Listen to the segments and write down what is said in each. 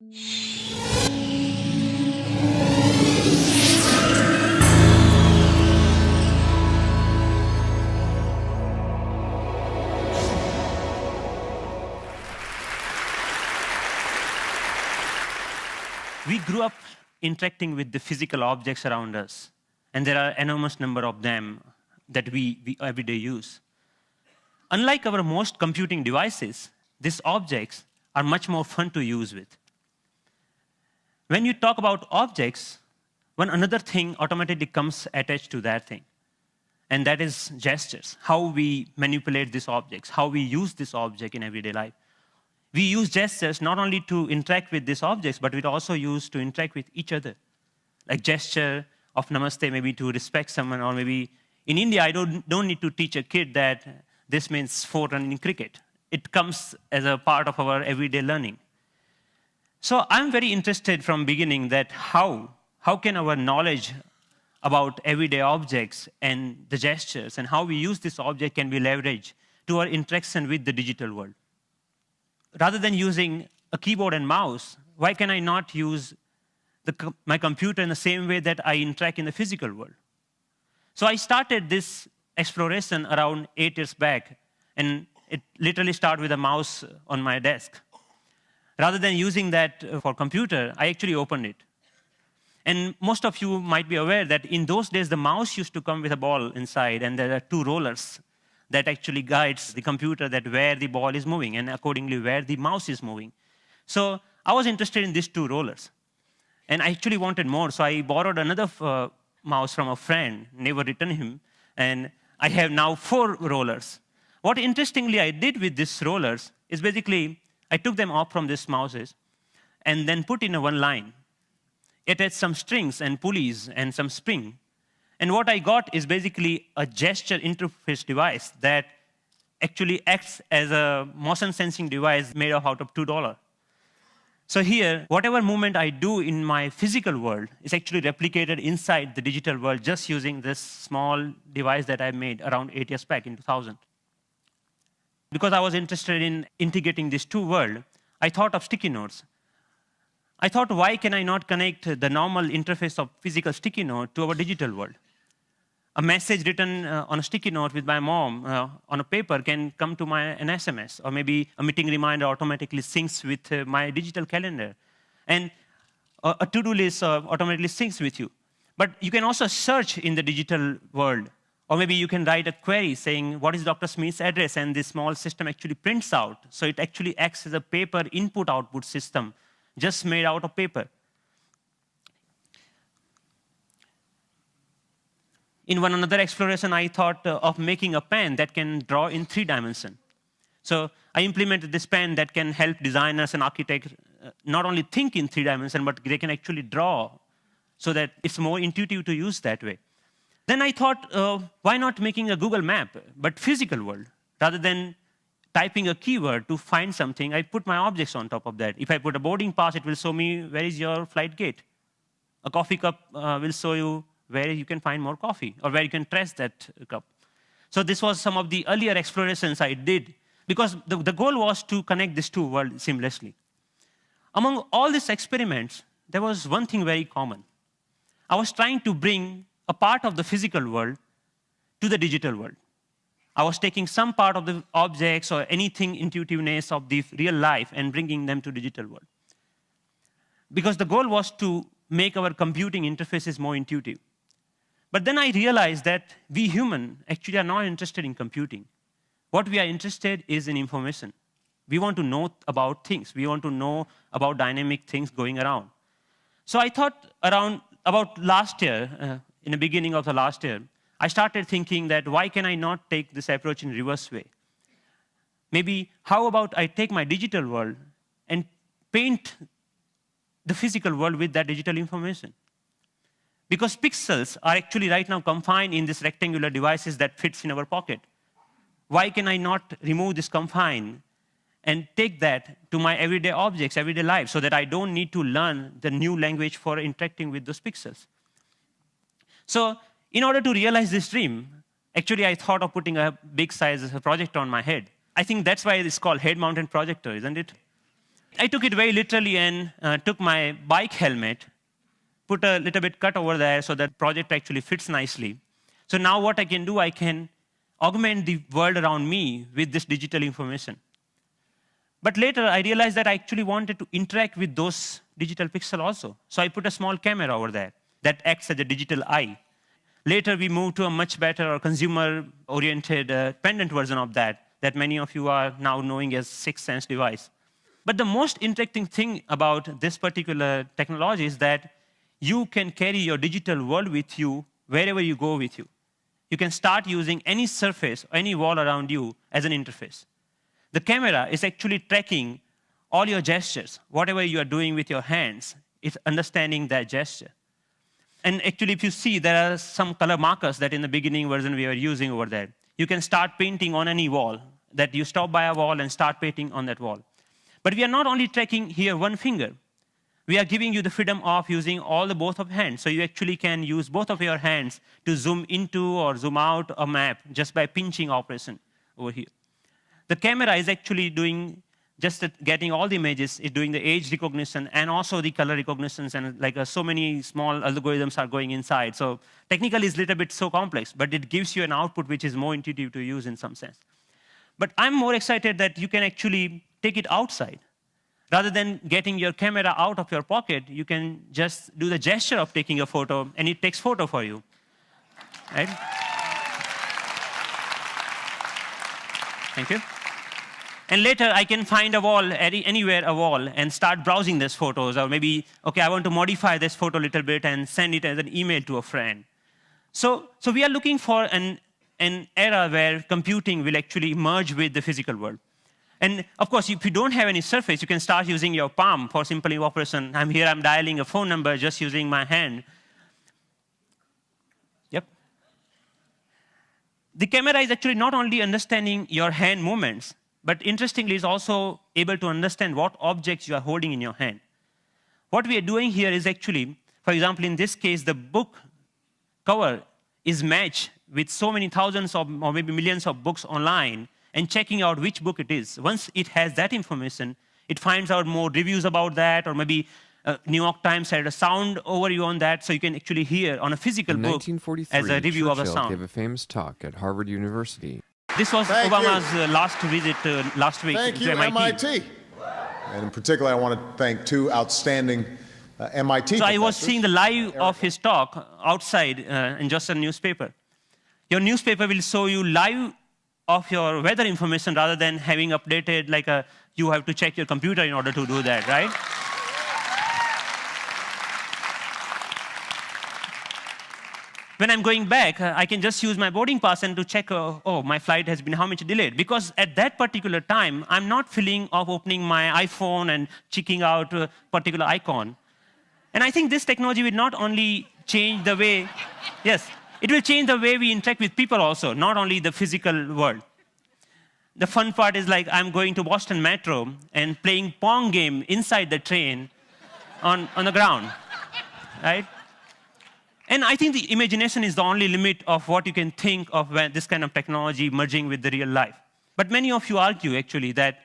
We grew up interacting with the physical objects around us, and there are enormous number of them that we every day use. Unlike our most computing devices, these objects are much more fun to use with. When you talk about objects, one another thing automatically comes attached to that thing, and that is gestures, how we manipulate these objects, how we use this object in everyday life. We use gestures not only to interact with these objects, but we also use to interact with each other. Like gesture of namaste, maybe to respect someone, or maybe in India, I don't need to teach a kid that this means 4 run in cricket. It comes as a part of our everyday learning. So I'm very interested from beginning that how can our knowledge about everyday objects and the gestures and how we use this object can be leveraged to our interaction with the digital world. Rather than using a keyboard and mouse, why can I not use my computer in the same way that I interact in the physical world? So I started this exploration around 8 years back, and it literally started with a mouse on my desk. Rather than using that for computer, I actually opened it. And most of you might be aware that in those days, the mouse used to come with a ball inside, and there are 2 rollers that actually guides the computer that where the ball is moving and accordingly where the mouse is moving. So I was interested in these 2 rollers. And I actually wanted more, so I borrowed another mouse from a friend, never returned him, and I have now 4 rollers. What interestingly I did with these rollers is basically I took them off from these mouses and then put in a one line. It had some strings and pulleys and some spring. And what I got is basically a gesture interface device that actually acts as a motion sensing device made out of $2. So here, whatever movement I do in my physical world is actually replicated inside the digital world just using this small device that I made around 8 years back in 2000. Because I was interested in integrating these 2 worlds, I thought of sticky notes. I thought, why can I not connect the normal interface of physical sticky note to our digital world? A message written on a sticky note with my mom on a paper can come to an SMS, or maybe a meeting reminder automatically syncs with my digital calendar. And a to-do list automatically syncs with you. But you can also search in the digital world, or maybe you can write a query saying, what is Dr. Smith's address? And this small system actually prints out. So it actually acts as a paper input-output system, just made out of paper. In one another exploration, I thought of making a pen that can draw in 3 dimensions. So I implemented this pen that can help designers and architects not only think in 3 dimensions, but they can actually draw so that it's more intuitive to use that way. Then I thought, why not making a Google map, but physical world? Rather than typing a keyword to find something, I put my objects on top of that. If I put a boarding pass, it will show me where is your flight gate. A coffee cup will show you where you can find more coffee, or where you can trace that cup. So this was some of the earlier explorations I did, because the goal was to connect these 2 worlds seamlessly. Among all these experiments, there was one thing very common. I was trying to bring a part of the physical world to the digital world. I was taking some part of the objects or anything intuitiveness of the real life and bringing them to digital world. Because the goal was to make our computing interfaces more intuitive. But then I realized that we humans actually are not interested in computing. What we are interested is in information. We want to know about things. We want to know about dynamic things going around. So I thought about last year, in the beginning of the last year, I started thinking that why can I not take this approach in reverse way? Maybe how about I take my digital world and paint the physical world with that digital information? Because pixels are actually right now confined in these rectangular devices that fits in our pocket. Why can I not remove this confine and take that to my everyday objects, everyday life, so that I don't need to learn the new language for interacting with those pixels? So in order to realize this dream, actually I thought of putting a big size projector on my head. I think that's why it's called head-mounted projector, isn't it? I took it very literally and took my bike helmet, put a little bit cut over there so that project actually fits nicely. So now what I can do, I can augment the world around me with this digital information. But later, I realized that I actually wanted to interact with those digital pixels also. So I put a small camera over there that acts as a digital eye. Later, we moved to a much better or consumer-oriented pendant version of that many of you are now knowing as Sixth Sense device. But the most interesting thing about this particular technology is that you can carry your digital world with you wherever you go with you. You can start using any surface, any wall around you as an interface. The camera is actually tracking all your gestures. Whatever you are doing with your hands, it's understanding that gesture. And actually, if you see, there are some color markers that in the beginning version we were using over there. You can start painting on any wall, that you stop by a wall and start painting on that wall. But we are not only tracking here one finger. We are giving you the freedom of using both of hands. So you actually can use both of your hands to zoom into or zoom out a map just by pinching operation over here. The camera is actually doing getting all the images, it's doing the age recognition and also the color recognitions, and so many small algorithms are going inside. So technically it's a little bit so complex, but it gives you an output which is more intuitive to use in some sense. But I'm more excited that you can actually take it outside. Rather than getting your camera out of your pocket, you can just do the gesture of taking a photo, and it takes photo for you. Right? Thank you. And later, I can find a wall, anywhere a wall, and start browsing these photos. Or maybe, OK, I want to modify this photo a little bit and send it as an email to a friend. So we are looking for an era where computing will actually merge with the physical world. And of course, if you don't have any surface, you can start using your palm for simple operation. I'm here, I'm dialing a phone number just using my hand. Yep. The camera is actually not only understanding your hand movements, but interestingly, it's also able to understand what objects you are holding in your hand. What we are doing here is actually, for example, in this case, the book cover is matched with so many thousands or maybe millions of books online, and checking out which book it is. Once it has that information, it finds out more reviews about that, or maybe New York Times had a sound overview on that, so you can actually hear on a physical book as a review of a sound. Gave a famous talk at Harvard University. This was Obama's last visit last week to MIT. And in particular, I want to thank two outstanding MIT So I was seeing the live of his talk outside in just a newspaper. Your newspaper will show you live of your weather information rather than having updated you have to check your computer in order to do that, right? When I'm going back, I can just use my boarding pass and to check, oh, my flight has been how much delayed. Because at that particular time, I'm not feeling of opening my iPhone and checking out a particular icon. And I think this technology will not only change the way, yes, it will change the way we interact with people also, not only the physical world. The fun part is I'm going to Boston Metro and playing Pong game inside the train on the ground, right? And I think the imagination is the only limit of what you can think of when this kind of technology merging with the real life. But many of you argue, actually, that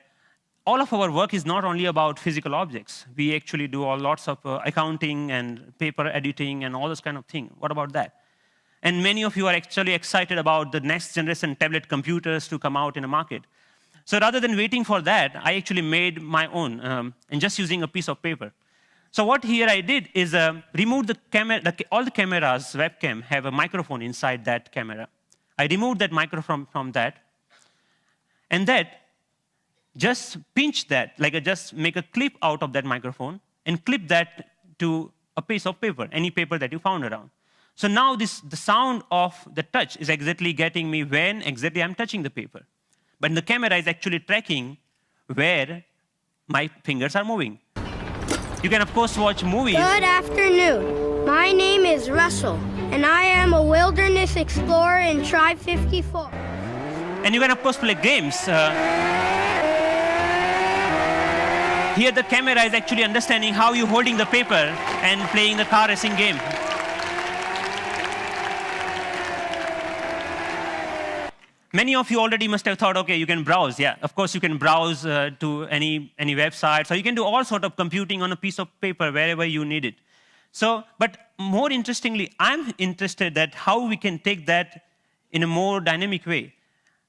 all of our work is not only about physical objects. We actually do lots of accounting and paper editing and all this kind of thing. What about that? And many of you are actually excited about the next generation tablet computers to come out in the market. So rather than waiting for that, I actually made my own, and just using a piece of paper. So what here I did is remove the camera. All the cameras, webcam, have a microphone inside that camera. I removed that microphone from that, and that just pinch that, just make a clip out of that microphone and clip that to a piece of paper, any paper that you found around. So now the sound of the touch is exactly getting me when exactly I'm touching the paper. But the camera is actually tracking where my fingers are moving. You can, of course, watch movies. Good afternoon. My name is Russell, and I am a wilderness explorer in Tribe 54. And you can, of course, play games. Here, the camera is actually understanding how you're holding the paper and playing the car racing game. Many of you already must have thought, okay, you can browse. Yeah, of course you can browse to any website. So you can do all sort of computing on a piece of paper wherever you need it. So, but more interestingly, I'm interested that how we can take that in a more dynamic way.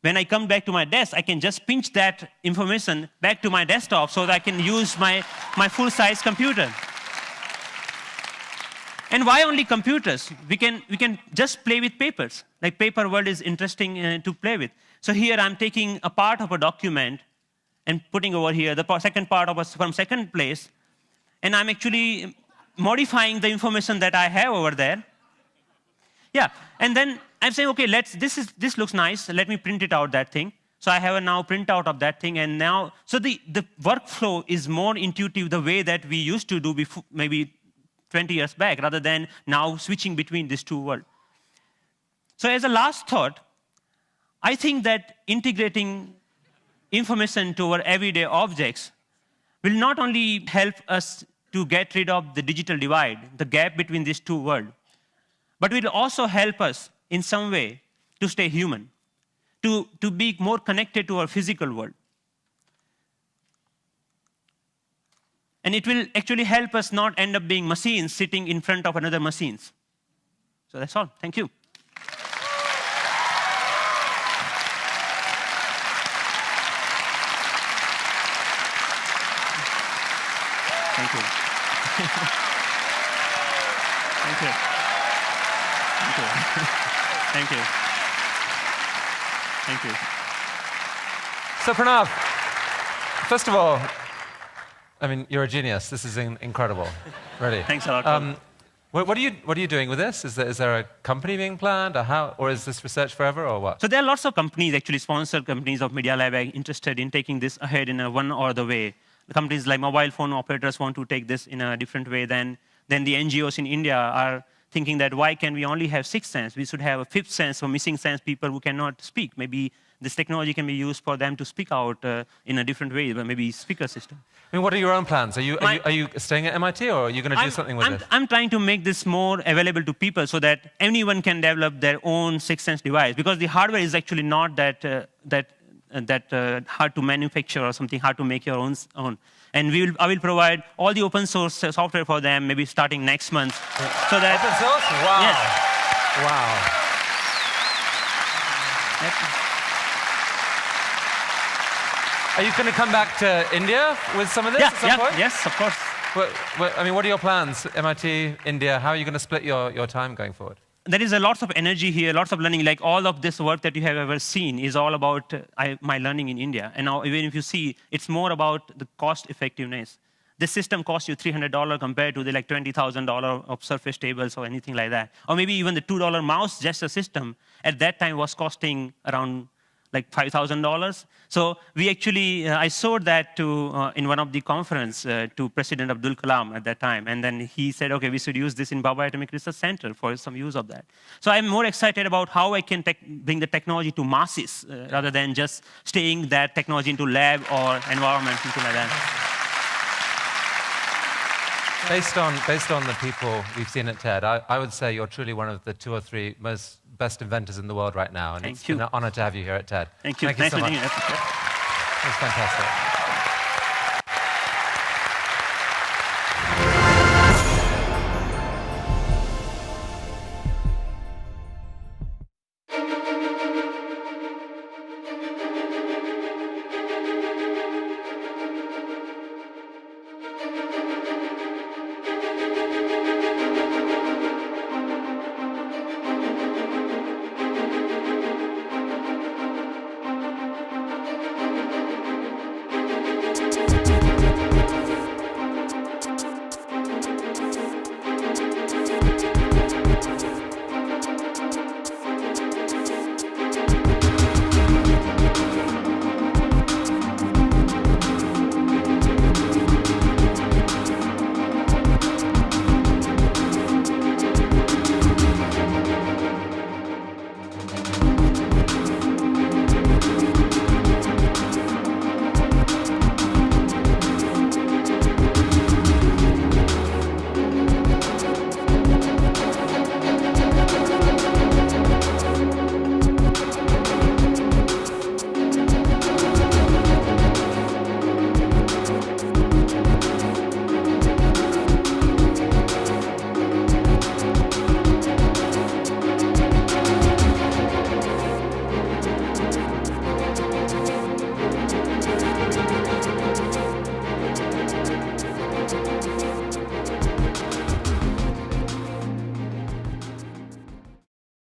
When I come back to my desk, I can just pinch that information back to my desktop so that I can use my full-size computer. And why only computers? We can just play with papers. Like paper world is interesting to play with. So here I'm taking a part of a document and putting over here the second part of from second place, and I'm actually modifying the information that I have over there. Yeah, and then I'm saying, okay, this looks nice. Let me print it out, that thing. So I have a now printout of that thing, and now, so the workflow is more intuitive the way that we used to do before, maybe 20 years back, rather than now switching between these two worlds. So as a last thought, I think that integrating information to our everyday objects will not only help us to get rid of the digital divide, the gap between these two worlds, but will also help us in some way to stay human, to be more connected to our physical world. And it will actually help us not end up being machines sitting in front of another machines. So that's all. Thank you. Thank you. Thank you. Thank you. Thank you. Thank you. So Pranav, first of all, I mean, you're a genius. This is incredible. Really. Thanks a lot. What are you doing with this? Is there a company being planned, or is this research forever, or what? So there are lots of companies, actually sponsored companies of Media Lab, interested in taking this ahead in a one or the way. The companies like mobile phone operators want to take this in a different way than the NGOs in India are thinking that why can we only have sixth sense? We should have a fifth sense for missing sense people who cannot speak. Maybe this technology can be used for them to speak out in a different way, but maybe speaker system. I mean, what are your own plans? Are you staying at MIT, or are you going to do something with this? I'm trying to make this more available to people so that anyone can develop their own sixth sense device, because the hardware is actually not that hard to manufacture or something, hard to make your own. And I will provide all the open source software for them, maybe starting next month. So that open source? Wow. Yes. Wow. Are you going to come back to India with some of this at some point? Yes, of course. I mean, what are your plans? MIT, India, how are you going to split your time going forward? There is a lots of energy here, lots of learning. Like all of this work that you have ever seen is all about my learning in India. And now, even if you see, it's more about the cost effectiveness. This system costs you $300 compared to the like $20,000 of Surface tables or anything like that. Or maybe even the $2 mouse, just a system, at that time was costing around like $5,000. So we actually, I showed that to, in one of the conference to President Abdul Kalam at that time. And then he said, okay, we should use this in Bhabha Atomic Research Center for some use of that. So I'm more excited about how I can bring the technology to masses rather than just staying that technology into lab or environment, something like that. Based on the people we've seen at TED, I would say you're truly one of the 2 or 3 best inventors in the world right now. And it's been an honor to have you here at TED. Thank you. Thank you so much. Nice meeting you. It was fantastic.